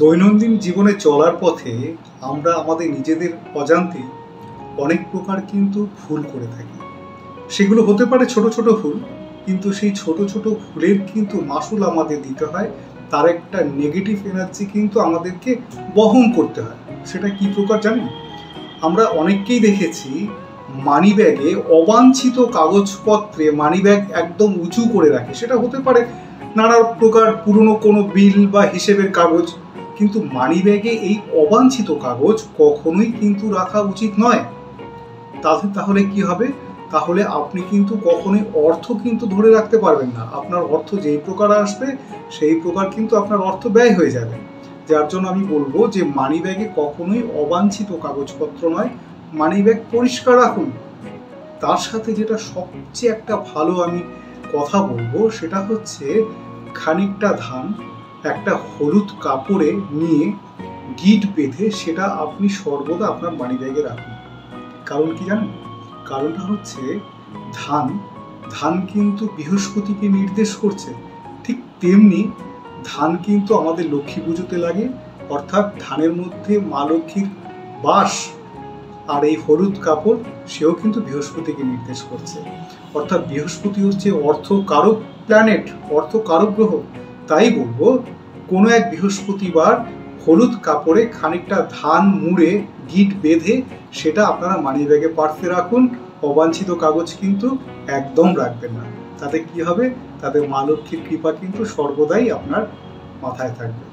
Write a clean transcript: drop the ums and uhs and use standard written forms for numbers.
দৈনন্দিন জীবনে চলার পথে আমরা আমাদের নিজেদের অজান্তে অনেক প্রকার কিন্তু ভুল করে থাকি। সেগুলো হতে পারে ছোট ছোট ভুল, কিন্তু সেই ছোট ছোট ভুলের কিন্তু মাসুল আমাদের দিতে হয়। তার একটা নেগেটিভ এনার্জি কিন্তু আমাদেরকে বহন করতে হয়। সেটা কি প্রকার জানেন? আমরা অনেককেই দেখেছি মানিব্যাগে অবাঞ্ছিত কাগজপত্রে মানিব্যাগ একদম উঁচু করে রাখে। সেটা হতে পারে নানা প্রকার পুরনো কোনো বিল বা হিসেবের কাগজ, কিন্তু মানিব্যাগে এই অবাঞ্ছিত কাগজ কখনোই কিন্তু রাখা উচিত নয়। তাহলে কি হবে? তাহলে আপনি কিন্তু কখনোই অর্থ কিন্তু ধরে রাখতে পারবেন না। আপনার অর্থ যেই প্রকার আসবে সেই প্রকার কিন্তু আপনার অর্থ ব্যয় হয়ে যাবে। যার জন্য আমি বলবো যে মানিব্যাগে কখনোই অবাঞ্ছিত কাগজপত্র নয়, মানিব্যাগ পরিষ্কার রাখুন। তার সাথে যেটা সবচেয়ে একটা ভালো আমি কথা বলবো সেটা হচ্ছে খানিকটা ধান একটা হলুদ কাপড়ে নিয়ে গিট বেঁধে সেটা আপনি সর্বদা আপনার মানিব্যাগে রাখুন। কারণ কি জানেন? কারণটা হচ্ছে ধান কিন্তু বৃহস্পতিকে নির্দেশ করছে। ঠিক তেমনি ধান কিন্তু আমাদের লক্ষ্মী পুজোতে লাগে, অর্থাৎ ধানের মধ্যে মা লক্ষ্মীর বাস। আর এই হলুদ কাপড় সেও কিন্তু বৃহস্পতিকে নির্দেশ করছে। অর্থাৎ বৃহস্পতি হচ্ছে অর্থ কারক প্ল্যানেট, অর্থ কারক গ্রহ। তাই বলবো কোনো এক বৃহস্পতিবার হলুদ কাপড়ে খানিকটা ধান মুড়ে গিট বেঁধে সেটা আপনারা মানি ব্যাগে পার্সে রাখুন। অবাঞ্ছিত কাগজ কিন্তু একদম রাখবেন না। তাতে কি হবে? তাতে মা লক্ষ্মীর কৃপা কিন্তু সর্বদাই আপনার মাথায় থাকবে।